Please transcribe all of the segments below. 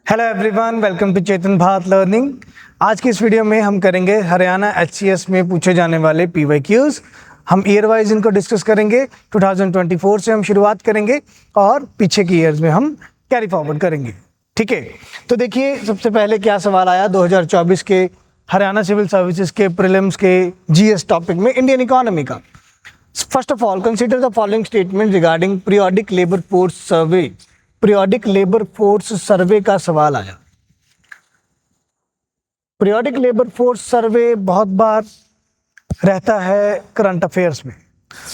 Hello everyone, welcome to Chetan Bharat learning. आज की इस वीडियो में हम करेंगे हरियाणा HCS में पूछे जाने वाले PYQs। हम ईयर वाइज इनको डिस्कस करेंगे। 2024 से हम शुरुआत करेंगे और पीछे की ईयर्स में हम कैरी फॉरवर्ड करेंगे। ठीक है, तो देखिए सबसे पहले क्या सवाल आया 2024 के हरियाणा सिविल सर्विसेज के प्रीलिम्स के GS टॉपिक में इंडियन इकोनॉमी का। First of all consider the following statement regarding periodic labour force survey. Periodic labour force survey का सवाल आया। पीरियोडिक लेबर फोर्स सर्वे बहुत बार रहता है करंट अफेयर्स में,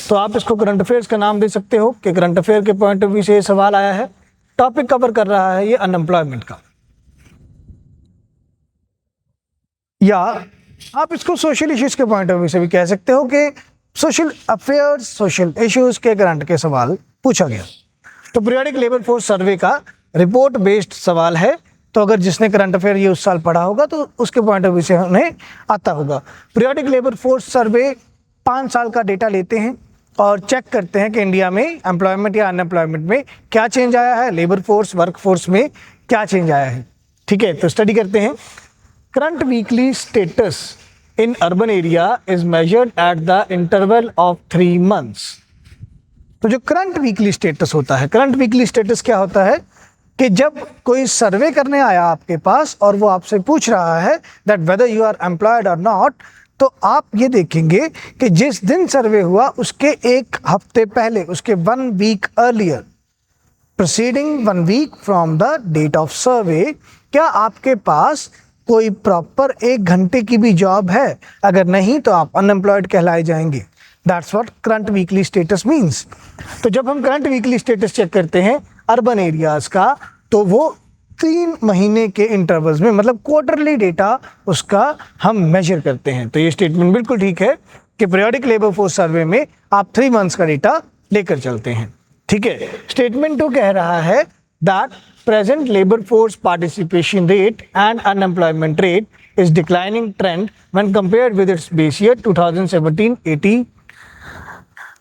तो आप इसको करंट अफेयर्स का नाम दे सकते हो कि करंट अफेयर के पॉइंट ऑफ व्यू से ये सवाल आया है। टॉपिक कवर कर रहा है ये अनएम्प्लॉयमेंट का, या आप इसको सोशल इश्यूज के पॉइंट ऑफ व्यू से भी कह सकते हो कि सोशल अफेयर्स, सोशल इश्यूज के करंट के सवाल पूछा गया। तो पीरियोडिक लेबर फोर्स सर्वे का रिपोर्ट बेस्ड सवाल है, तो अगर जिसने करंट अफेयर ये उस साल पढ़ा होगा तो उसके पॉइंट ऑफ व्यू से उन्हें आता होगा। पीरियोडिक लेबर फोर्स सर्वे 5 साल का डेटा लेते हैं और चेक करते हैं कि इंडिया में एम्प्लॉयमेंट या अनएम्प्लॉयमेंट में क्या चेंज आया है, लेबर फोर्स वर्क फोर्स में क्या चेंज आया है। ठीक है, तो स्टडी करते हैं। Current weekly status in urban area is measured at the interval of 3 months। तो जो करंट वीकली स्टेटस होता है, करंट वीकली स्टेटस क्या होता है कि जब कोई सर्वे करने आया आपके पास और वो आपसे पूछ रहा है that whether you are employed और नॉट, तो आप ये देखेंगे कि जिस दिन सर्वे हुआ उसके 1 हफ्ते पहले, उसके 1 week earlier, proceeding 1 week from the date of survey, क्या आपके पास कोई प्रॉपर 1 घंटे की भी जॉब है। अगर नहीं तो आप अनएम्प्लॉयड कहलाए जाएंगे। That's what current weekly status means. तो जब हम करंट वीकली स्टेटस चेक करते हैं अर्बन एरियाज का, तो वो 3 महीने के इंटरवल्स में, मतलब क्वार्टरली डेटा उसका हम मेजर करते हैं। तो ये स्टेटमेंट बिल्कुल ठीक है कि पीरियोडिक लेबर फोर्स सर्वे में आप 3 months का डेटा लेकर चलते हैं। ठीक है, स्टेटमेंट 2 कह रहा है that present labor force participation rate and unemployment rate is declining trend when compared with its base year 2017-18।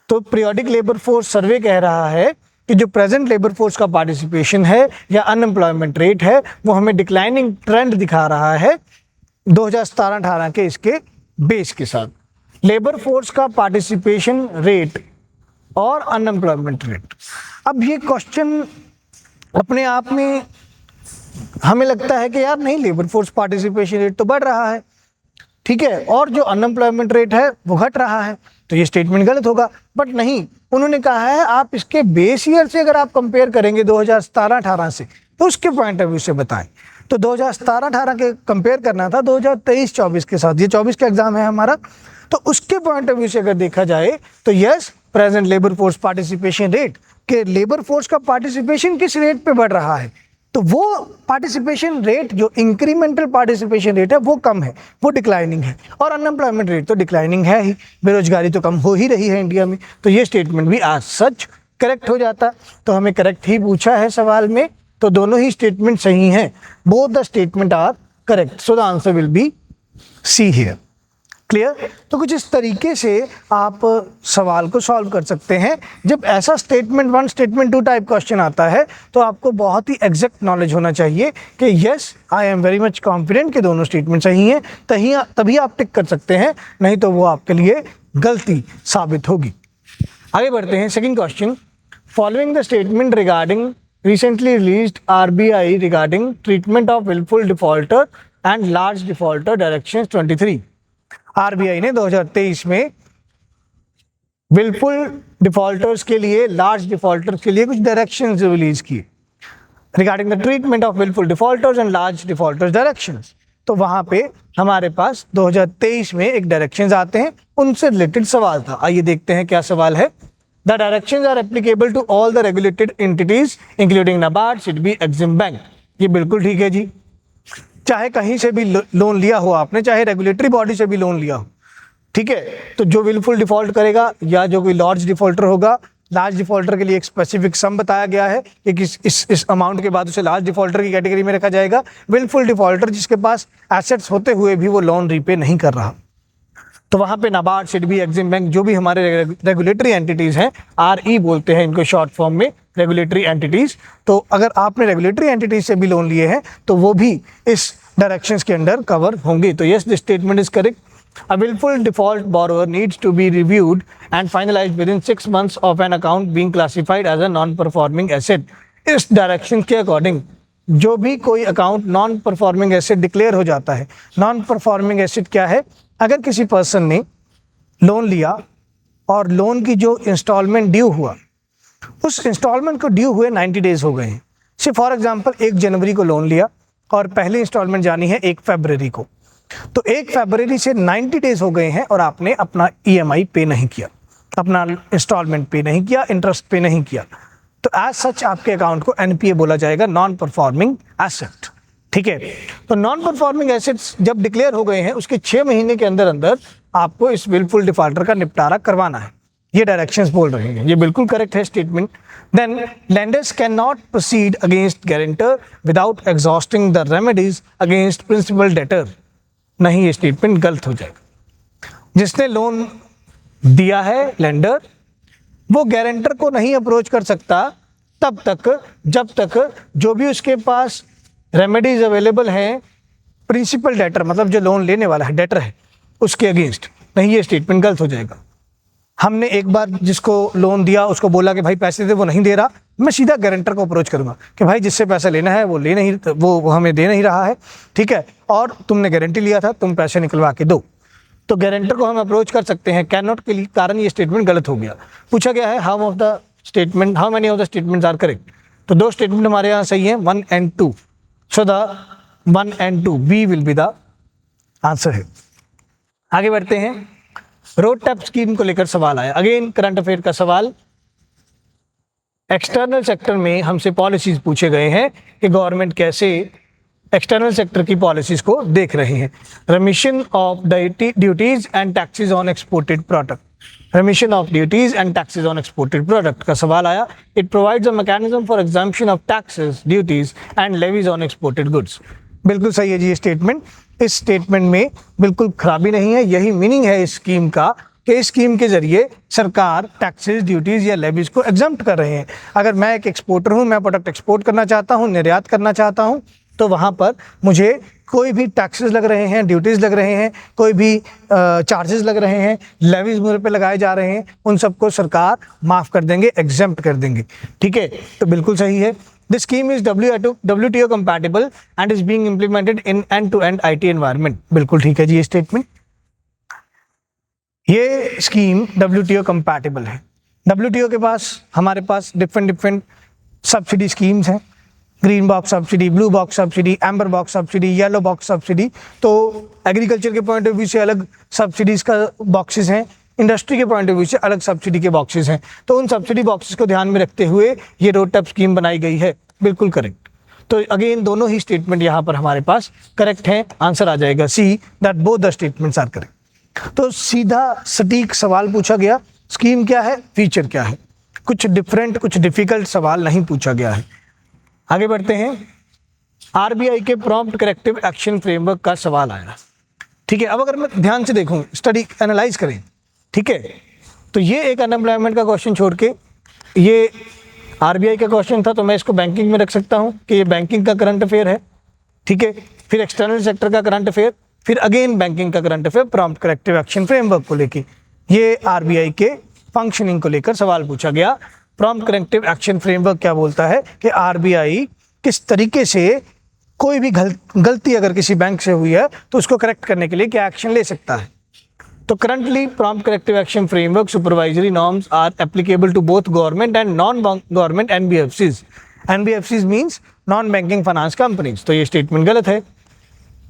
तो पीरियोडिक लेबर फोर्स सर्वे कह रहा है कि जो प्रेजेंट लेबर फोर्स का पार्टिसिपेशन है या अनएम्प्लॉयमेंट रेट है वो हमें डिक्लाइनिंग ट्रेंड दिखा रहा है 2017-18 के इसके बेस के साथ। लेबर फोर्स का पार्टिसिपेशन रेट और अनएम्प्लॉयमेंट रेट, अब ये क्वेश्चन अपने आप में हमें लगता है कि यार नहीं, लेबर फोर्स पार्टिसिपेशन रेट तो बढ़ रहा है, ठीक है, और जो अनएम्प्लॉयमेंट रेट है वो घट रहा है, तो ये स्टेटमेंट गलत होगा। बट नहीं, उन्होंने कहा है आप इसके बेस ईयर से अगर आप कंपेयर करेंगे 2017-18 से, तो उसके पॉइंट ऑफ व्यू से बताएं। तो 2017-18 के कंपेयर करना था 2023-24 के साथ, ये 24 का एग्जाम है हमारा, तो उसके पॉइंट ऑफ व्यू से अगर देखा जाए तो yes, present labour force participation rate के लेबर फोर्स का पार्टिसिपेशन किस रेट पे बढ़ रहा है, तो वो पार्टिसिपेशन रेट, जो इंक्रीमेंटल पार्टिसिपेशन रेट है वो कम है, वो डिक्लाइनिंग है, और अनएम्प्लॉयमेंट रेट तो डिक्लाइनिंग है ही, बेरोजगारी तो कम हो ही रही है इंडिया में। तो ये स्टेटमेंट भी आज सच करेक्ट हो जाता, तो हमें करेक्ट ही पूछा है सवाल में, तो दोनों ही स्टेटमेंट सही हैं। Both the statement are correct, so the answer will be C here. Clear? तो कुछ इस तरीके से आप सवाल को सॉल्व कर सकते हैं। जब ऐसा स्टेटमेंट 1 स्टेटमेंट 2 टाइप क्वेश्चन आता है तो आपको बहुत ही एग्जैक्ट नॉलेज होना चाहिए कि yes, I am very much confident कि दोनों स्टेटमेंट सही हैं, तभी आप टिक कर सकते हैं, नहीं तो वो आपके लिए गलती साबित होगी। आगे बढ़ते हैं। Second question, following the statement regarding recently released RBI regarding treatment of wilful defaulter and large defaulter directions 23। RBI ने 2023 में विलफुल डिफॉल्टर्स के लिए, लार्ज डिफॉल्टर्स के लिए कुछ डायरेक्शंस रिलीज किए regarding the treatment of wilful defaulters and large defaulters directions. तो वहां पे हमारे पास 2023 में एक डायरेक्शंस आते हैं, उनसे रिलेटेड सवाल था। आइए देखते हैं क्या सवाल है। The directions are applicable to all the regulated entities including NABARD, SIDBI, EXIM Bank. ये बिल्कुल ठीक है जी, चाहे कहीं से भी लोन लिया हो आपने, चाहे रेगुलेटरी बॉडी से भी लोन लिया हो, ठीक है, तो जो विलफुल डिफॉल्ट करेगा या जो कोई लार्ज डिफॉल्टर होगा, लार्ज डिफॉल्टर के लिए एक स्पेसिफिक सम बताया गया है कि इस अमाउंट के बाद उसे लार्ज डिफॉल्टर की कैटेगरी में रखा जाएगा। विलफुल डिफॉल्टर जिसके पास एसेट्स होते हुए भी वो लोन रीपे नहीं कर रहा, तो वहाँ पे नाबार्ड, सिडबी, एक्सिम बैंक, जो भी हमारे रेगुलेटरी एंटिटीज़ हैं, RE बोलते हैं इनको शॉर्ट फॉर्म में, रेगुलेटरी एंटिटीज। तो अगर आपने रेगुलेटरी एंटिटीज से भी लोन लिए हैं तो वो भी इस डायरेक्शंस के अंडर कवर होंगे। तो yes, this statement is correct. A willful default borrower needs to be reviewed and finalized within 6 months of an account being classified as a non-performing asset। इस डायरेक्शन के अकॉर्डिंग जो भी कोई account non performing asset declare हो जाता है। Non performing asset क्या है? अगर किसी पर्सन ने लोन लिया और लोन की जो इंस्टॉलमेंट ड्यू हुआ, उस इंस्टॉलमेंट को ड्यू हुए 90 डेज हो गए हैं। से फॉर एग्जांपल 1 जनवरी को लोन लिया और पहली इंस्टॉलमेंट जानी है 1 फरवरी को, तो 1 फरवरी से 90 डेज हो गए हैं और आपने अपना EMI पे नहीं किया, अपना इंस्टॉलमेंट पे नहीं किया, इंटरेस्ट पे नहीं किया, तो एज सच आपके अकाउंट को NPA बोला जाएगा, नॉन परफॉर्मिंग एसेट। ठीक है, तो नॉन परफॉर्मिंग एसेट्स जब डिक्लेयर हो गए हैं उसके 6 महीने के अंदर अंदर आपको इस विलफुल डिफॉल्टर का निपटारा करवाना है। ये डायरेक्शंस बोल रहे हैं, ये बिल्कुल करेक्ट है statement. Then lenders can not proceed against guarantor without exhausting the remedies against principal debtor. नहीं, ये स्टेटमेंट गलत हो जाएगा। जिसने लोन दिया है लेंडर, वो गारंटर को नहीं अप्रोच कर सकता तब तक जब तक जो भी उसके पास रेमेडीज अवेलेबल हैं प्रिंसिपल डेटर, मतलब जो लोन लेने वाला है डेटर है, उसके अगेंस्ट। नहीं, ये स्टेटमेंट गलत हो जाएगा। हमने एक बार जिसको लोन दिया उसको बोला कि भाई पैसे दे, वो नहीं दे रहा, मैं सीधा गारंटर को अप्रोच करूंगा कि भाई जिससे पैसा लेना है वो हमें दे नहीं रहा है, ठीक है, और तुमने गारंटी लिया था, तुम पैसे निकलवा के दो। तो गारंटर को हम अप्रोच कर सकते हैं, कैन नॉट के लिए कारण ये स्टेटमेंट गलत हो गया। पूछा गया है how many of the statements are correct. तो 2 स्टेटमेंट हमारे यहाँ सही है, 1 and 2। So the 1 and 2 B will be the answer है। आगे बढ़ते हैं, रोड टैप स्कीम को लेकर सवाल आया। अगेन करंट अफेयर का सवाल। एक्सटर्नल सेक्टर में हमसे पॉलिसीज पूछे गए हैं कि गवर्नमेंट कैसे एक्सटर्नल सेक्टर की पॉलिसीज को देख रहे हैं। रेमिशन of duties and taxes on exported product, रेमिशन of duties and taxes on exported product का सवाल आया। It provides a mechanism for exemption of taxes, duties and levies on exported goods. बिल्कुल सही है जी ये स्टेटमेंट। इस स्टेटमेंट में बिल्कुल खराबी नहीं है, यही मीनिंग है इस स्कीम का कि इस स्कीम के जरिए सरकार टैक्सेस, ड्यूटीज या लेवीज को एग्जम्प्ट कर रहे हैं। अगर मैं एक एक्सपोर्टर हूं, मैं प्रोडक्ट एक्सपोर्ट करना चाहता हूं, निर्यात करना चाहता हूं, तो वहां पर मुझे कोई भी टैक्सेस लग रहे हैं, ड्यूटीज लग रहे हैं, कोई भी चार्जेस लग रहे हैं, लेवीज मेरे पे लगाए जा रहे हैं, उन सबको सरकार माफ कर देंगे, एग्जम्प्ट कर देंगे। ठीक है, तो बिल्कुल सही है। This scheme is WTO compatible and is being implemented in end-to-end IT environment। बिल्कुल ठीक है जी ये स्टेटमेंट। ये स्कीम WTO compatible है। WTO के पास हमारे पास डिफरेंट सब्सिडी स्कीम्स हैं, green box subsidy, blue box subsidy, amber box subsidy, yellow box subsidy. तो एग्रीकल्चर के पॉइंट ऑफ व्यू से अलग सब्सिडीज का बॉक्सेस हैं, इंडस्ट्री के पॉइंट ऑफ व्यू से अलग सब्सिडी के बॉक्सेस हैं। तो उन सब्सिडी बॉक्सेस को ध्यान में रखते हुए ये रोड टैप स्कीम बनाई गई है। बिल्कुल करेक्ट। तो अगेन दोनों ही स्टेटमेंट यहाँ पर हमारे पास करेक्ट हैं। आंसर आ जाएगा C, that both the statements are correct. तो सीधा सटीक सवाल पूछा गया, स्कीम क्या है, फीचर क्या है, कुछ डिफरेंट कुछ डिफिकल्ट सवाल नहीं पूछा गया है। आगे बढ़ते हैं, RBI के प्रॉम्प्ट करेक्टिव एक्शन फ्रेमवर्क का सवाल आया। ठीक है, अब अगर मैं ध्यान से देखूं, स्टडी एनालाइज करें, ठीक है, तो ये एक अनएम्प्लॉयमेंट का क्वेश्चन छोड़ के ये RBI का क्वेश्चन था, तो मैं इसको बैंकिंग में रख सकता हूँ कि ये बैंकिंग का करंट अफेयर है। ठीक है, फिर एक्सटर्नल सेक्टर का करंट अफेयर, फिर अगेन बैंकिंग का current affair, prompt corrective action framework को लेके ये RBI के फंक्शनिंग को लेकर सवाल पूछा गया। प्रॉम्प्ट करेक्टिव एक्शन फ्रेमवर्क क्या बोलता है कि RBI किस तरीके से कोई भी गलती अगर किसी बैंक से हुई है तो उसको करेक्ट करने के लिए क्या एक्शन ले सकता है। तो currently prompt corrective action framework supervisory norms are applicable to both government and non government NBFCs। NBFCs means non banking finance companies. तो ये स्टेटमेंट गलत है।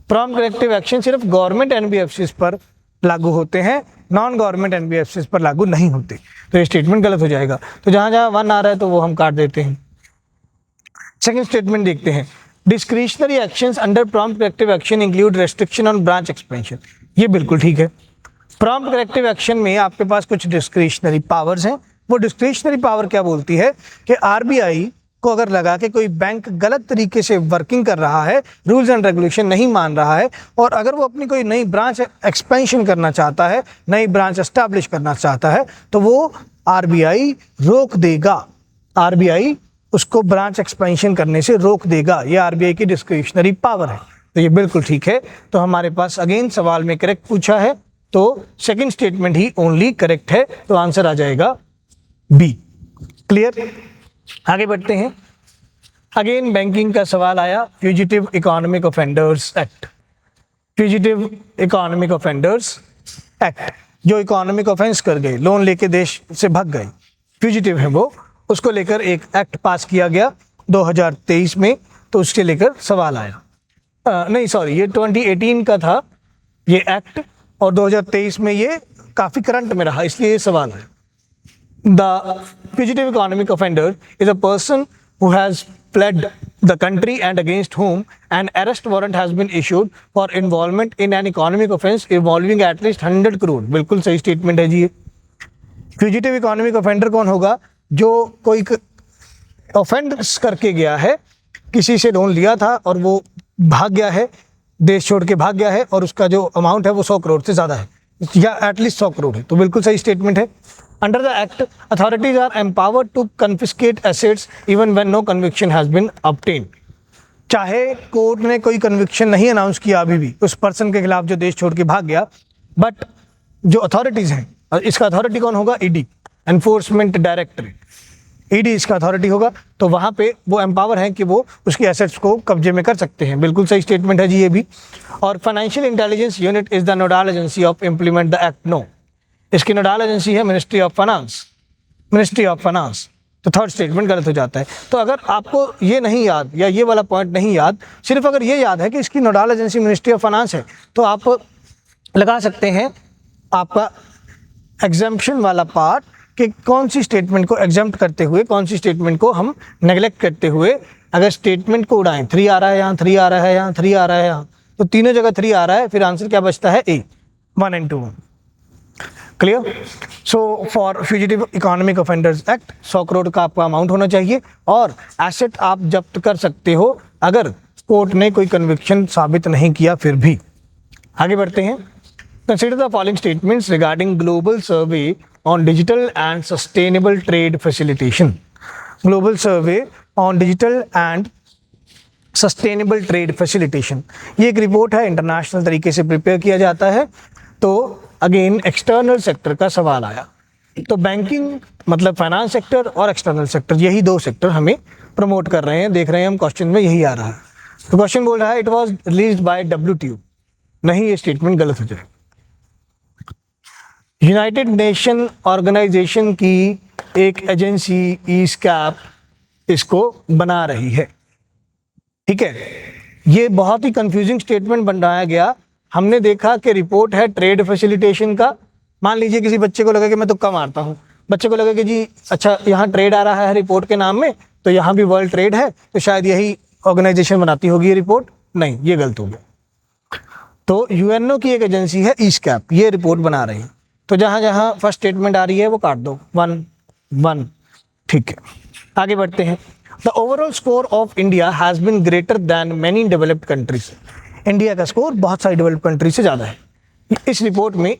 प्रॉम्प्ट करेक्टिव एक्शन सिर्फ गवर्नमेंट NBFCs पर लागू होते हैं, नॉन गवर्नमेंट NBFCs पर लागू नहीं होते। तो ये स्टेटमेंट गलत हो जाएगा। तो जहां जहां 1 आ रहा है तो वो हम काट देते हैं। सेकंड स्टेटमेंट देखते हैं, discretionary actions under prompt corrective action include restriction on branch expansion. ये बिल्कुल ठीक है। प्रॉम्प्ट करेक्टिव एक्शन में आपके पास कुछ डिस्क्रिशनरी पावर्स हैं। वो डिस्क्रिशनरी पावर क्या बोलती है कि RBI को अगर लगा कि कोई बैंक गलत तरीके से वर्किंग कर रहा है, रूल्स एंड रेगुलेशन नहीं मान रहा है, और अगर वो अपनी कोई नई ब्रांच एक्सपेंशन करना चाहता है, नई ब्रांच एस्टैब्लिश करना चाहता है, तो वो RBI रोक देगा। आरबीआई उसको ब्रांच एक्सपेंशन करने से रोक देगा, ये आरबीआई की डिस्क्रिशनरी पावर है। तो ये बिल्कुल ठीक है। तो हमारे पास अगेन सवाल में करेक्ट पूछा है, तो सेकंड स्टेटमेंट ही ओनली करेक्ट है, तो आंसर आ जाएगा बी। क्लियर? आगे बढ़ते हैं। अगेन बैंकिंग का सवाल आया, fugitive economic offenders act. Fugitive economic offenders act, जो इकोनॉमिक ऑफेंस कर गए, लोन लेके देश से भाग गए, फ्यूजिटिव है वो, उसको लेकर एक एक्ट पास किया गया 2023 में, तो उसके लेकर सवाल आया। नहीं सॉरी, ये 2018 का था ये एक्ट, और 2023 में ये काफ़ी करंट में रहा, इसलिए ये सवाल है। The fugitive economic offender is a person who has fled the country and against whom an arrest warrant has been issued for involvement in an economic offence involving at least 100 crore। बिल्कुल सही statement है जी। Fugitive economic offender कौन होगा? जो कोई offence करके गया है, किसी से लोन लिया था और वो भाग गया है, देश छोड़ के भाग गया है, और उसका जो अमाउंट है वो 100 करोड़ से ज़्यादा है, या एटलीस्ट 100 करोड़ है, तो बिल्कुल सही स्टेटमेंट है। Under the Act, authorities are empowered to confiscate assets even when no conviction has been obtained। चाहे कोर्ट ने कोई कन्विक्शन नहीं अनाउंस किया अभी भी उस पर्सन के खिलाफ जो देश छोड़ के भाग गया, बट जो अथॉरिटीज़ हैं, और इसका अथॉरिटी कौन होगा? ईडी, एनफोर्समेंट डायरेक्टरेट, ईडी इसका अथॉरिटी होगा, तो वहाँ पे वो एम्पावर हैं कि वो उसके एसेट्स को कब्जे में कर सकते हैं। बिल्कुल सही स्टेटमेंट है जी ये भी। और financial intelligence unit is the nodal agency of implement the act. No, इसकी नोडल एजेंसी है ministry of finance, ministry of finance. तो थर्ड स्टेटमेंट गलत हो जाता है। तो अगर आपको ये नहीं याद, या ये वाला पॉइंट नहीं याद, सिर्फ अगर ये याद है कि इसकी nodal agency ministry of finance है, तो आप लगा सकते हैं आपका एग्जाम्पशन वाला पार्ट, कि कौन सी स्टेटमेंट को एग्जाम्प्ट करते हुए, कौन सी स्टेटमेंट को हम नेग्लेक्ट करते हुए अगर स्टेटमेंट को उड़ाएं। 3 आ रहा है यहाँ, 3 आ रहा है यहाँ, 3 आ रहा है यहाँ, तो तीनों जगह 3 आ रहा है, फिर आंसर क्या बचता है? ए, 1 and 2। Clear? So for fugitive economic offenders act 100 crore का आपका अमाउंट होना चाहिए, और एसेट आप जब्त कर सकते हो अगर कोर्ट ने कोई कन्विक्शन साबित नहीं किया फिर भी। आगे बढ़ते हैं। Consider the following statements regarding global survey on digital and sustainable trade facilitation. Global survey on digital and sustainable trade facilitation, ये एक रिपोर्ट है, इंटरनेशनल तरीके से प्रिपेयर किया जाता है। तो अगेन एक्सटर्नल सेक्टर का सवाल आया, तो बैंकिंग मतलब फाइनेंस सेक्टर और एक्सटर्नल सेक्टर, यही 2 सेक्टर हमें प्रमोट कर रहे हैं। देख रहे हैं हम क्वेश्चन में यही आ रहा है। तो क्वेश्चन बोल रहा है it was released by WTO। नहीं, ये स्टेटमेंट गलत हो जाएगा। यूनाइटेड नेशन ऑर्गेनाइजेशन की एक एजेंसी ईस्कैप इसको बना रही है। ठीक है, ये बहुत ही कंफ्यूजिंग स्टेटमेंट बनाया गया। हमने देखा कि रिपोर्ट है ट्रेड फैसिलिटेशन का। मान लीजिए किसी बच्चे को लगा कि मैं तुक्का मारता हूँ, बच्चे को लगा कि जी अच्छा यहाँ ट्रेड आ रहा है रिपोर्ट के नाम में, तो यहाँ भी वर्ल्ड ट्रेड है, तो शायद यही ऑर्गेनाइजेशन बनाती होगी ये रिपोर्ट। नहीं, ये गलत हो गया। तो यूएनओ की एक एजेंसी है ईस्कैप, ये रिपोर्ट बना रही है। तो जहाँ जहाँ फर्स्ट स्टेटमेंट आ रही है वो काट दो, 1-1। ठीक है, आगे बढ़ते हैं। The overall score of India has been greater than many developed countries. India का स्कोर बहुत सारी डेवलप्ड कंट्री से ज़्यादा है। इस रिपोर्ट में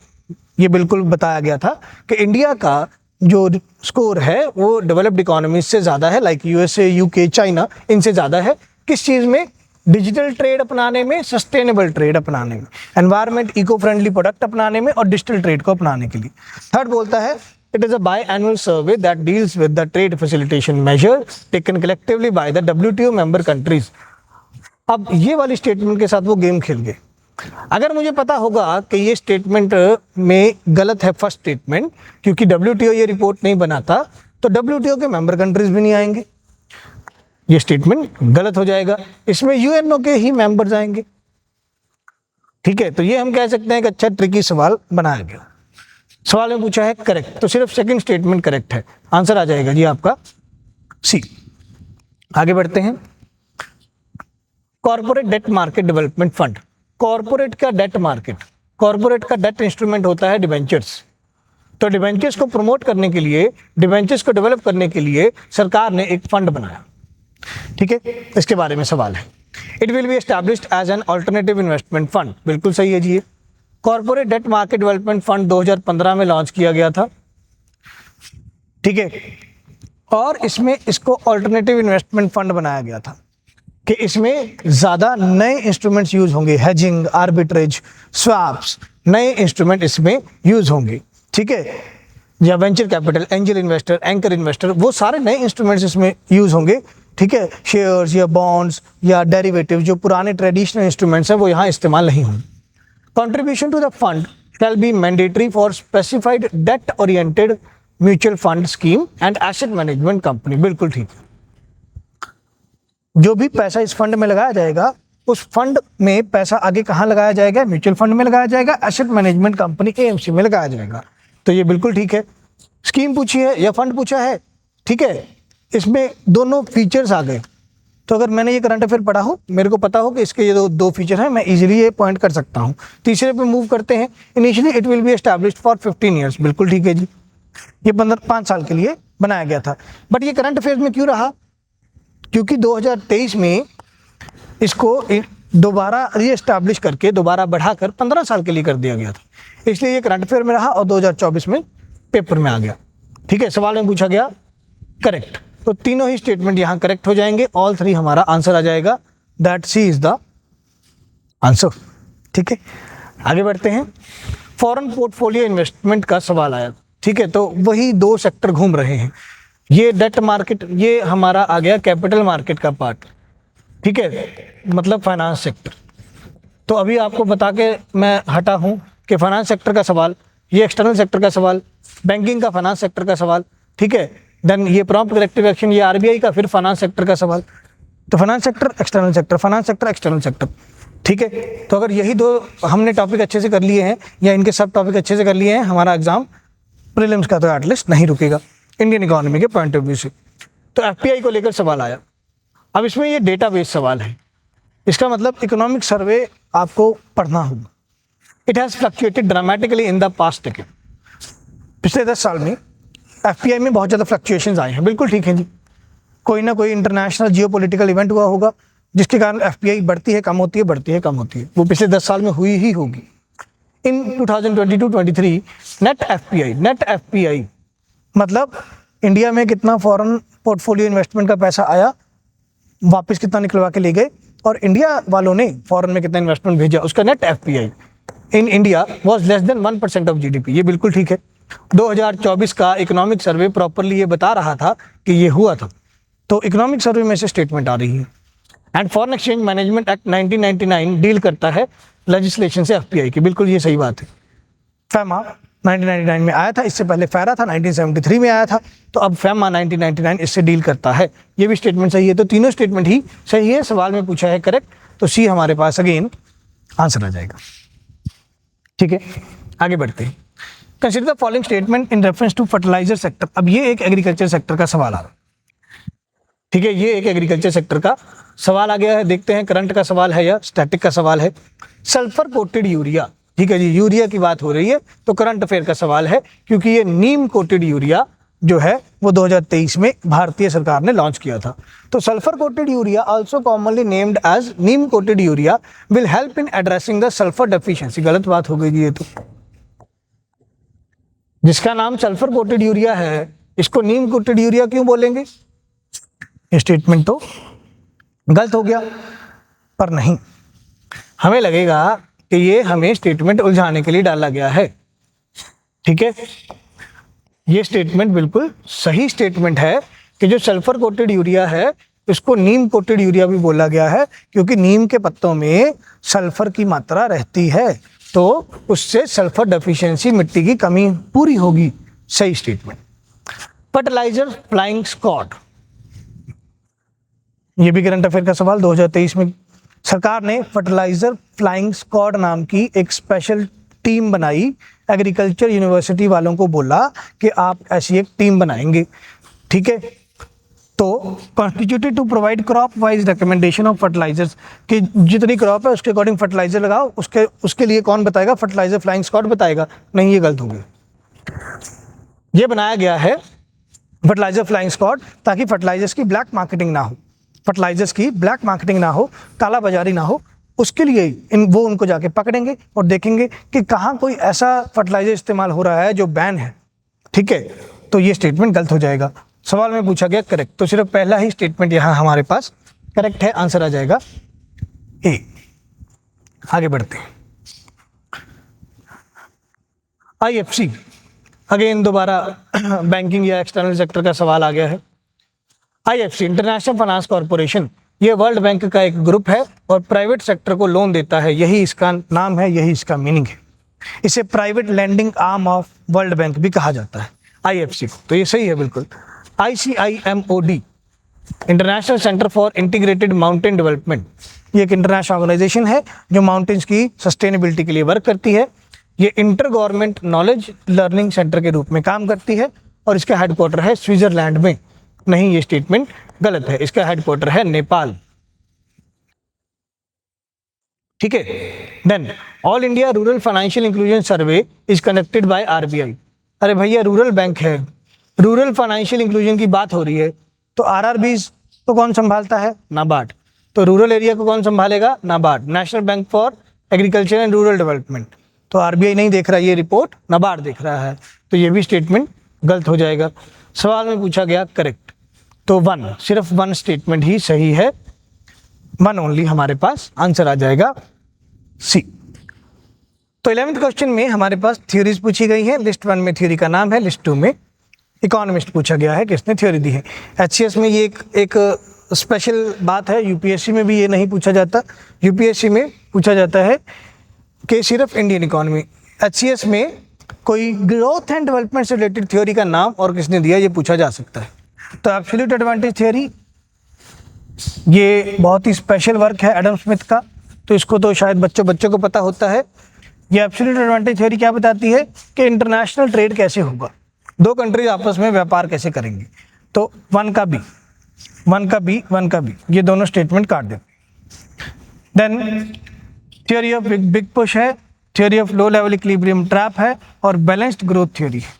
ये बिल्कुल बताया गया था कि इंडिया का जो स्कोर है वो डेवलप्ड इकोनॉमीज से ज़्यादा है, लाइक USA, UK, चाइना, इनसे ज़्यादा है। किस चीज़ में? डिजिटल ट्रेड अपनाने में, सस्टेनेबल ट्रेड अपनाने में, एनवायरनमेंट इको फ्रेंडली प्रोडक्ट अपनाने में, और डिजिटल ट्रेड को अपनाने के लिए। थर्ड बोलता है it is a biannual survey that deals with the trade facilitation measure taken collectively by the WTO member countries. अब ये वाली स्टेटमेंट के साथ वो गेम खेल गए। अगर मुझे पता होगा कि ये स्टेटमेंट में गलत है फर्स्ट स्टेटमेंट, क्योंकि WTO ये रिपोर्ट नहीं बनाता, तो WTO के मेंबर कंट्रीज भी नहीं आएंगे, ये स्टेटमेंट गलत हो जाएगा। इसमें UNO के ही मेंबर्स आएंगे। ठीक है, तो ये हम कह सकते हैं कि अच्छा ट्रिकी सवाल बनाया गया। सवाल में पूछा है करेक्ट, तो सिर्फ सेकंड स्टेटमेंट करेक्ट है, आंसर आ जाएगा जी आपका सी। आगे बढ़ते हैं। Corporate debt market development fund. Corporate का डेट मार्केट, कॉर्पोरेट का डेट इंस्ट्रूमेंट होता है डिबेंचर्स। तो डिबेंचर्स को प्रमोट करने के लिए, डिबेंचर्स को डेवलप करने के लिए सरकार ने एक फंड बनाया। ठीक है, इसके बारे में सवाल है। It will be established as an alternative investment fund. बिल्कुल सही है जी। ये corporate debt market development fund 2015 में लॉन्च किया गया था। ठीक है, और इसमें इसको ऑल्टरनेटिव इन्वेस्टमेंट फंड बनाया गया था कि इसमें ज़्यादा नए इंस्ट्रूमेंट्स यूज होंगे, हेजिंग, आर्बिट्रेज, स्वैप्स, नए इंस्ट्रूमेंट इसमें यूज होंगे, ठीक है, या venture capital, angel investor, anchor investor, वो सारे नए इंस्ट्रूमेंट्स इसमें यूज होंगे, ठीक है। शेयर्स या बॉन्ड्स या डेरिवेटिव जो पुराने ट्रेडिशनल इंस्ट्रूमेंट्स हैं वो यहाँ इस्तेमाल नहीं होंगे। Contribution to the fund shall be mandatory for specified debt oriented mutual fund scheme and asset management company. बिल्कुल ठीक है, जो भी पैसा इस फंड में लगाया जाएगा उस फंड में पैसा आगे कहाँ लगाया जाएगा, म्यूचुअल फंड में लगाया जाएगा, एसेट मैनेजमेंट कंपनी एएमसी में लगाया जाएगा। तो ये बिल्कुल ठीक है। स्कीम पूछी है या फंड पूछा है, ठीक है, इसमें दोनों फीचर्स आ गए। तो अगर मैंने ये करंट अफेयर पढ़ा हो, मेरे को पता हो कि इसके ये दो फीचर हैं, मैं इजीली ये पॉइंट कर सकता हूँ। तीसरे पे मूव करते हैं। Initially it will be established for 15 years. बिल्कुल ठीक है जी, ये 5 साल के लिए बनाया गया था। बट ये करंट अफेयर्स में क्यों रहा, क्योंकि 2023 में इसको दोबारा रीएस्टैब्लिश करके दोबारा बढ़ाकर 15 साल के लिए कर दिया गया था, इसलिए ये करंट अफेयर में रहा और 2024 में पेपर में आ गया, ठीक है, सवाल में पूछा गया, करेक्ट। तो तीनों ही स्टेटमेंट यहाँ करेक्ट हो जाएंगे, ऑल 3 हमारा आंसर आ जाएगा, that C is the answer, ठीक है। आगे बढ़ते हैं। फॉरेन पोर्टफोलियो इन्वेस्टमेंट का सवाल आया, ठीक है, तो वही 2 सेक्टर घूम रहे हैं। ये डेट मार्केट, ये हमारा आ गया कैपिटल मार्केट का पार्ट, ठीक है, मतलब फाइनेंस सेक्टर। तो अभी आपको बता के मैं हटा हूँ कि फाइनेंस सेक्टर का सवाल, ये एक्सटर्नल सेक्टर का सवाल, बैंकिंग का फाइनेंस सेक्टर का सवाल, ठीक है, देन ये प्रॉम्प्ट करेक्टिव एक्शन, ये आरबीआई का फिर फाइनेंस सेक्टर का सवाल। तो finance sector, external sector, finance sector, external sector, ठीक है। तो अगर यही 2 हमने टॉपिक अच्छे से कर लिए हैं या इनके सब टॉपिक अच्छे से कर लिए हैं, हमारा एग्जाम प्रीलिम्स का तो एटलीस्ट नहीं रुकेगा इंडियन इकोनॉमी के पॉइंट ऑफ व्यू से। तो एफपीआई को लेकर सवाल आया। अब इसमें ये डेटाबेस सवाल है, इसका मतलब इकोनॉमिक सर्वे आपको पढ़ना होगा। It has fluctuated dramatically in the past decade. पिछले 10 साल में एफपीआई में बहुत ज़्यादा फ्लक्चुएशंस आए हैं। बिल्कुल ठीक है जी, कोई ना कोई इंटरनेशनल जियोपॉलिटिकल इवेंट हुआ होगा जिसके कारण एफपीआई बढ़ती है, कम होती है, बढ़ती है, कम होती है। वो पिछले 10 साल में हुई ही होगी। इन 2022-23 नेट एफपीआई मतलब इंडिया में कितना फॉरेन पोर्टफोलियो इन्वेस्टमेंट का पैसा आया, वापस कितना निकलवा के ले गए, और इंडिया वालों ने फॉरेन में कितना इन्वेस्टमेंट भेजा, उसका net FPI in India was less than 1% of GDP. ये बिल्कुल ठीक है। 2024 का इकोनॉमिक सर्वे प्रॉपरली ये बता रहा था कि ये हुआ था। तो इकोनॉमिक सर्वे में से स्टेटमेंट आ रही है। And foreign exchange management act 1999 deal करता है लेजिस्लेशन से एफपीआई की। बिल्कुल ये सही बात है। फैमा 1999 में आया था, इससे पहले फैरा था 1973 में आया था, तो अब फैमा 1999 इससे डील करता है। ये भी स्टेटमेंट सही है। तो तीनों स्टेटमेंट ही सही है, सवाल में पूछा है करेक्ट, तो सी हमारे पास अगेन आंसर आ जाएगा, ठीक है। आगे बढ़ते हैं। Consider the following statement in reference to fertiliser sector. अब ये एक एग्रीकल्चर सेक्टर का सवाल आ रहा है, ठीक है, ये एक एग्रीकल्चर सेक्टर का सवाल आ गया है। देखते हैं करंट का सवाल है या स्टैटिक का सवाल है। सल्फर कोटेड यूरिया, ठीक है जी, यूरिया की बात हो रही है तो करंट अफेयर का सवाल है, क्योंकि ये नीम कोटेड यूरिया जो है वो 2023 में भारतीय सरकार ने लॉन्च किया था। तो sulphur coated urea, also commonly named as neem coated urea, will help in addressing the sulphur deficiency. गलत बात हो गई जी, ये तो जिसका नाम सल्फर कोटेड यूरिया है इसको नीम कोटेड यूरिया क्यों बोलेंगे? स्टेटमेंट तो गलत हो गया। पर नहीं, हमें लगेगा कि ये हमें स्टेटमेंट उलझाने के लिए डाला गया है, ठीक है। ये स्टेटमेंट बिल्कुल सही स्टेटमेंट है कि जो सल्फर कोटेड यूरिया है इसको नीम कोटेड यूरिया भी बोला गया है, क्योंकि नीम के पत्तों में सल्फर की मात्रा रहती है, तो उससे सल्फर डेफिशिएंसी, मिट्टी की कमी पूरी होगी। सही स्टेटमेंट। फर्टिलाइजर फ्लाइंग स्क्वाड, ये भी करंट अफेयर का सवाल। 2023 में सरकार ने फर्टिलाइजर फ्लाइंग स्क्वाड नाम की एक स्पेशल टीम बनाई। एग्रीकल्चर यूनिवर्सिटी वालों को बोला कि आप ऐसी एक टीम बनाएंगे, ठीक है। तो constituted to provide crop wise recommendation of fertilisers, कि जितनी क्रॉप है उसके अकॉर्डिंग फर्टिलाइजर लगाओ। उसके लिए कौन बताएगा? फर्टिलाइजर फ्लाइंग स्क्वाड बताएगा। नहीं, ये गलत हो गया। ये बनाया गया है फर्टिलाइजर फ्लाइंग स्क्वाड ताकि फर्टिलाइजर्स की ब्लैक मार्केटिंग ना हो, फर्टिलाइजर्स की ब्लैक मार्केटिंग ना हो, काला बाजारी ना हो। उसके लिए वो उनको जाके पकड़ेंगे और देखेंगे कि कहाँ कोई ऐसा फर्टिलाइजर इस्तेमाल हो रहा है जो बैन है, ठीक है। तो ये स्टेटमेंट गलत हो जाएगा। सवाल में पूछा गया करेक्ट, तो सिर्फ पहला ही स्टेटमेंट यहाँ हमारे पास करेक्ट है, आंसर आ जाएगा ए। आगे बढ़ते हैं। आईएफसी, अगेन दोबारा बैंकिंग या एक्सटर्नल सेक्टर का सवाल आ गया है। आईएफसी इंटरनेशनल फाइनेंस कॉर्पोरेशन, ये वर्ल्ड बैंक का एक ग्रुप है और प्राइवेट सेक्टर को लोन देता है, यही इसका नाम है, यही इसका मीनिंग है। इसे private lending arm of World Bank भी कहा जाता है आईएफसी को, तो ये सही है बिल्कुल। ICIMOD, international centre for integrated mountain development, ये एक इंटरनेशनल ऑर्गेनाइजेशन है जो माउंटेन्स की सस्टेनेबिलिटी के लिए वर्क करती है। ये inter government knowledge learning centre के रूप में काम करती है और इसका हेडक्वार्टर है स्विट्जरलैंड में। नहीं, ये स्टेटमेंट गलत है, इसका हेडक्वार्टर है नेपाल। ठीक है। Then all India rural financial inclusion survey is conducted by RBI। अरे भैया रूरल बैंक है, रूरल फाइनेंशियल इंक्लूजन की बात हो रही है, तो RRBs को कौन संभालता है? नाबार्ड। तो रूरल एरिया को कौन संभालेगा? NABARD, national bank for agriculture and rural development. तो RBI नहीं देख रहा ये रिपोर्ट, नाबार्ड देख रहा है, तो ये भी स्टेटमेंट गलत हो जाएगा। सवाल में पूछा गया करेक्ट, तो 1, सिर्फ 1 स्टेटमेंट ही सही है, 1 ओनली हमारे पास आंसर आ जाएगा सी। तो 11th क्वेश्चन में हमारे पास थ्योरीज पूछी गई है। लिस्ट 1 में थ्योरी का नाम है, लिस्ट 2 में इकोनॉमिस्ट पूछा गया है, किसने थ्योरी दी है। HCS में ये एक स्पेशल बात है, यूपीएससी में भी ये नहीं पूछा जाता। यूपीएससी में पूछा जाता है कि सिर्फ इंडियन इकोनॉमी। HCS में कोई ग्रोथ एंड डेवलपमेंट से रिलेटेड थ्योरी का नाम और किसने दिया ये पूछा जा सकता है। तो एब्सोल्यूट एडवांटेज थ्योरी, ये बहुत ही स्पेशल वर्क है एडम स्मिथ का, तो इसको तो शायद बच्चों को पता होता है। ये एब्सोल्यूट एडवांटेज थ्योरी क्या बताती है कि इंटरनेशनल ट्रेड कैसे होगा, 2 कंट्रीज आपस में व्यापार कैसे करेंगे। तो 1 का बी, 1 का बी, ये दोनों स्टेटमेंट काट देते। Then theory of big push है, theory of low level equilibrium trap है और बैलेंस्ड ग्रोथ थ्योरी है।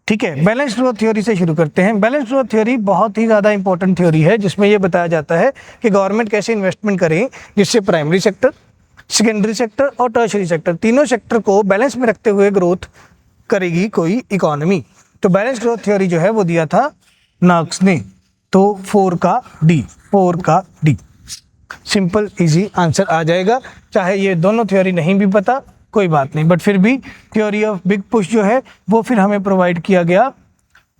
ठीक है, बैलेंस्ड ग्रोथ थ्योरी से शुरू करते हैं। बैलेंस्ड ग्रोथ थ्योरी बहुत ही ज़्यादा इंपॉर्टेंट थ्योरी है, जिसमें ये बताया जाता है कि गवर्नमेंट कैसे इन्वेस्टमेंट करे जिससे प्राइमरी सेक्टर, सेकेंडरी सेक्टर और टर्शरी सेक्टर, तीनों सेक्टर को बैलेंस में रखते हुए ग्रोथ करेगी कोई इकोनॉमी। तो बैलेंस्ड ग्रोथ थ्योरी जो है वो दिया था नर्क्स ने, तो 4 का डी, सिंपल इजी आंसर आ जाएगा। चाहे ये दोनों थ्योरी नहीं भी पता कोई बात नहीं, बट फिर भी थ्योरी ऑफ बिग पुश जो है वो फिर हमें प्रोवाइड किया गया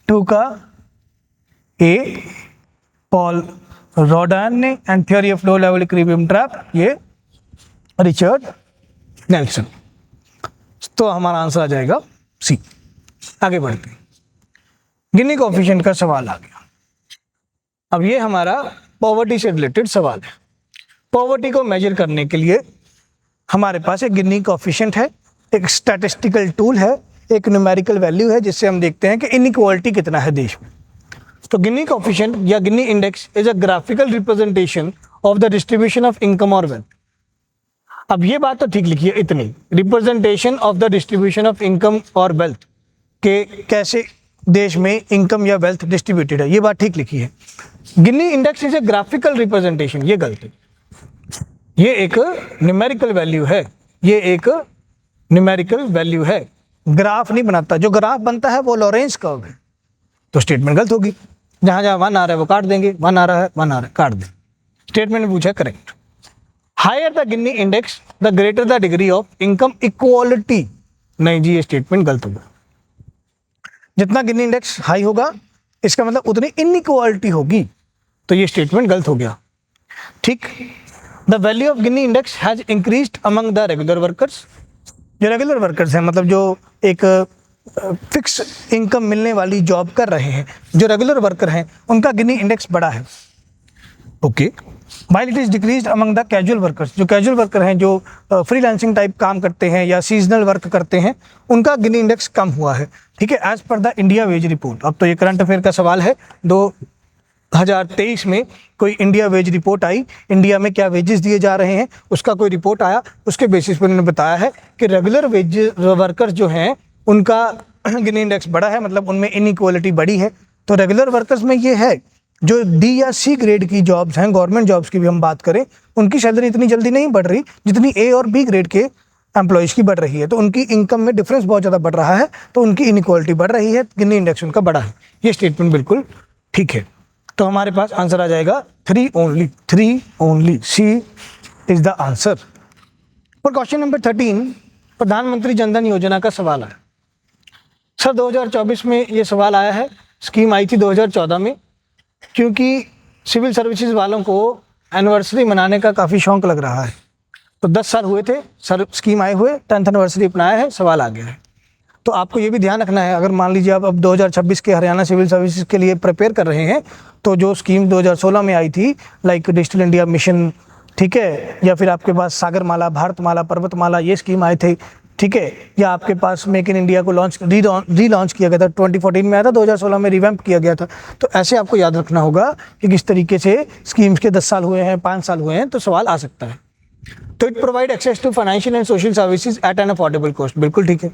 2 का ए पॉल रॉडन ने, and theory of low level equilibrium trap ये रिचर्ड नेल्सन। तो हमारा आंसर आ जाएगा सी। आगे बढ़ते हैं, गिनी कोएफिशिएंट का सवाल आ गया। अब ये हमारा पॉवर्टी से रिलेटेड सवाल है। पॉवर्टी को मेजर करने के लिए हमारे पास एक गिनी कोएफिशिएंट है, एक स्टैटिस्टिकल टूल है, एक न्यूमेरिकल वैल्यू है, जिससे हम देखते हैं कि इनइक्वालिटी कितना है देश में। तो गिनी कोएफिशिएंट या Gini index is a graphical representation of the distribution of income और वेल्थ। अब ये बात तो ठीक लिखी है, इतनी representation of the distribution of income और वेल्थ के कैसे देश में इनकम या वेल्थ डिस्ट्रीब्यूटेड है, ये बात ठीक लिखी है। Gini index is a graphical representation, ये गलत है। ये एक न्यूमेरिकल वैल्यू है, ये एक न्यूमेरिकल वैल्यू है, ग्राफ नहीं बनाता। जो ग्राफ बनता है वो लॉरेंस कर्व है, तो स्टेटमेंट गलत होगी। जहां जहां 1 आ रहा है वो काट देंगे, 1 आ रहा है 1 आ रहा है काट दें। स्टेटमेंट में पूछा correct. Higher the Gini index the greater the degree of income equality. नहीं जी, ये स्टेटमेंट गलत होगा। जितना गिनी इंडेक्स हाई होगा इसका मतलब उतनी इनइक्वालिटी होगी, तो ये स्टेटमेंट गलत हो गया। ठीक, the value of Gini index has increased among the regular workers. जो रेगुलर वर्कर्स हैं, मतलब जो एक फिक्स इनकम मिलने वाली जॉब कर रहे हैं, जो रेगुलर वर्कर हैं, उनका गिनी इंडेक्स बड़ा है। Okay, while it is decreased among the casual workers. जो कैजुअल वर्कर हैं, जो फ्रीलांसिंग टाइप काम करते हैं या सीजनल वर्क करते हैं, उनका गिनी इंडेक्स कम हुआ है। ठीक है, as per the India veg report. अब तो ये करंट अफेयर का सवाल है, 2023 में कोई इंडिया वेज रिपोर्ट आई, इंडिया में क्या वेजेस दिए जा रहे हैं उसका कोई रिपोर्ट आया, उसके बेसिस पर उन्होंने बताया है कि रेगुलर वेज वर्कर्स जो हैं उनका गिनी इंडेक्स बड़ा है, मतलब उनमें इनइक्वालिटी बड़ी है। तो रेगुलर वर्कर्स में ये है, जो डी या सी ग्रेड की जॉब्स हैं, गवर्नमेंट जॉब्स की भी हम बात करें, उनकी सैलरी इतनी जल्दी नहीं बढ़ रही जितनी ए और बी ग्रेड के एम्प्लॉयज़ की बढ़ रही है, तो उनकी इनकम में डिफरेंस बहुत ज़्यादा बढ़ रहा है, तो उनकी इनइक्वालिटी बढ़ रही है, गिनी इंडेक्स उनका बढ़ा है। ये स्टेटमेंट बिल्कुल ठीक है। तो हमारे पास आंसर आ जाएगा 3 only, C is the answer. पर क्वेश्चन नंबर 13, प्रधानमंत्री जनधन योजना का सवाल है। सर 2024 में ये सवाल आया है, स्कीम आई थी 2014 में, क्योंकि सिविल सर्विसेज वालों को एनिवर्सरी मनाने का काफ़ी शौक लग रहा है। तो 10 साल हुए थे सर स्कीम आए हुए, 10th एनिवर्सरी अपनाया है, सवाल आ गया है। तो आपको ये भी ध्यान रखना है, अगर मान लीजिए आप अब 2026 के हरियाणा सिविल सर्विसेज के लिए प्रिपेयर कर रहे हैं, तो जो स्कीम 2016 में आई थी, लाइक डिजिटल इंडिया मिशन, ठीक है, या फिर आपके पास सागरमाला, भारतमाला, पर्वतमाला, ये स्कीम आए थे, ठीक है, या आपके पास मेक इन इंडिया को री लॉन्च किया गया था, 2014 में आया था, 2016 में रिवैम्प किया गया था। तो ऐसे आपको याद रखना होगा कि किस तरीके से स्कीम्स के 10 साल हुए हैं, 5 साल हुए हैं, तो सवाल आ सकता है। तो it provide access to financial and social services at an affordable cost, बिल्कुल ठीक है।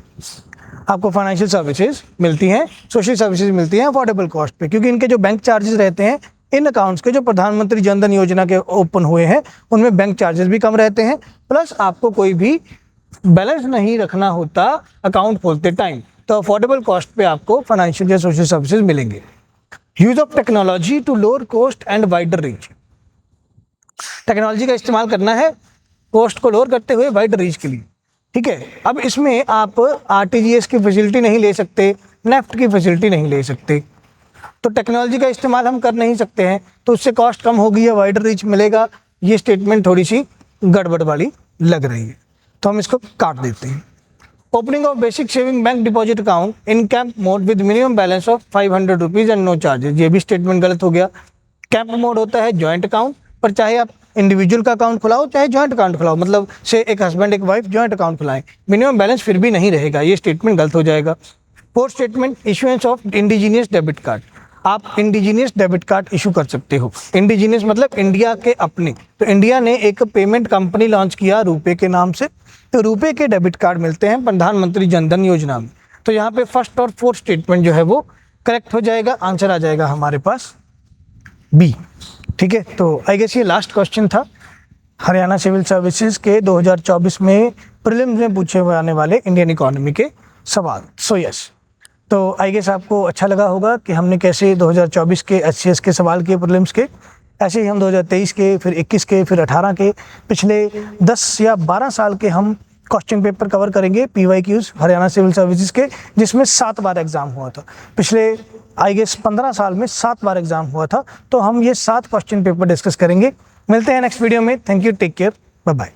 आपको फाइनेंशियल सर्विसेज मिलती हैं, सोशल सर्विसेज मिलती हैं अफोर्डेबल कॉस्ट पे, क्योंकि इनके जो बैंक चार्जेस रहते हैं, इन अकाउंट्स के जो प्रधानमंत्री जनधन योजना के ओपन हुए हैं, उनमें बैंक चार्जेस भी कम रहते हैं, प्लस आपको कोई भी बैलेंस नहीं रखना होता अकाउंट खोलते टाइम, तो अफोर्डेबल कॉस्ट पे आपको फाइनेंशियल या सोशल सर्विसेज मिलेंगे। Use of technology to lower cost and wider reach, technology का इस्तेमाल करना है कॉस्ट को लोअर करते हुए वाइडर रीच के लिए, ठीक है। अब इसमें आप आरटीजीएस की फैसिलिटी नहीं ले सकते, नेफ्ट की फैसिलिटी नहीं ले सकते, तो टेक्नोलॉजी का इस्तेमाल हम कर नहीं सकते हैं, तो उससे कॉस्ट कम होगी या वाइडर रीच मिलेगा। ये स्टेटमेंट थोड़ी सी गड़बड़ वाली लग रही है, तो हम इसको काट देते हैं। Opening of basic saving bank deposit account in camp mode with minimum balance of 500 rupees and no charges, ये भी स्टेटमेंट गलत हो गया। कैंप मोड होता है जॉइंट अकाउंट, पर चाहे आप इंडिविजुअल का अकाउंट खुलाओ चाहे जॉइंट अकाउंट खुलाओ, मतलब से एक हस्बैंड एक वाइफ जॉइंट अकाउंट खुलाएं, मिनिमम बैलेंस फिर भी नहीं रहेगा, ये स्टेटमेंट गलत हो जाएगा। Fourth statement, issuance of indigenous debit card, आप इंडिजीनियस डेबिट कार्ड इशू कर सकते हो। इंडिजीनियस मतलब इंडिया के अपने, तो इंडिया ने एक पेमेंट कंपनी लॉन्च किया रुपे के नाम से, तो रुपे के डेबिट कार्ड मिलते हैं प्रधानमंत्री जनधन योजना में। तो यहाँ पे फर्स्ट और फोर्थ स्टेटमेंट जो है वो करेक्ट हो जाएगा, आंसर आ जाएगा हमारे पास बी, ठीक है। तो आई गेस ये लास्ट क्वेश्चन था हरियाणा सिविल सर्विसेज के 2024 में प्रीलिम्स में पूछे हुए आने वाले इंडियन इकोनॉमी के सवाल। सो यस, तो आई गेस आपको अच्छा लगा होगा कि हमने कैसे 2024 के एचसीएस के सवाल किए प्रीलिम्स के, ऐसे ही हम 2023 के, फिर 21 के, फिर 18 के, पिछले 10 या 12 साल के हम क्वेश्चन पेपर कवर करेंगे PYQs हरियाणा सिविल सर्विसेज के, जिसमें 7 बार एग्जाम हुआ था। पिछले आई गेस 15 साल में 7 बार एग्जाम हुआ था, तो हम ये 7 क्वेश्चन पेपर डिस्कस करेंगे। मिलते हैं नेक्स्ट वीडियो में। Thank you, take care, bye bye.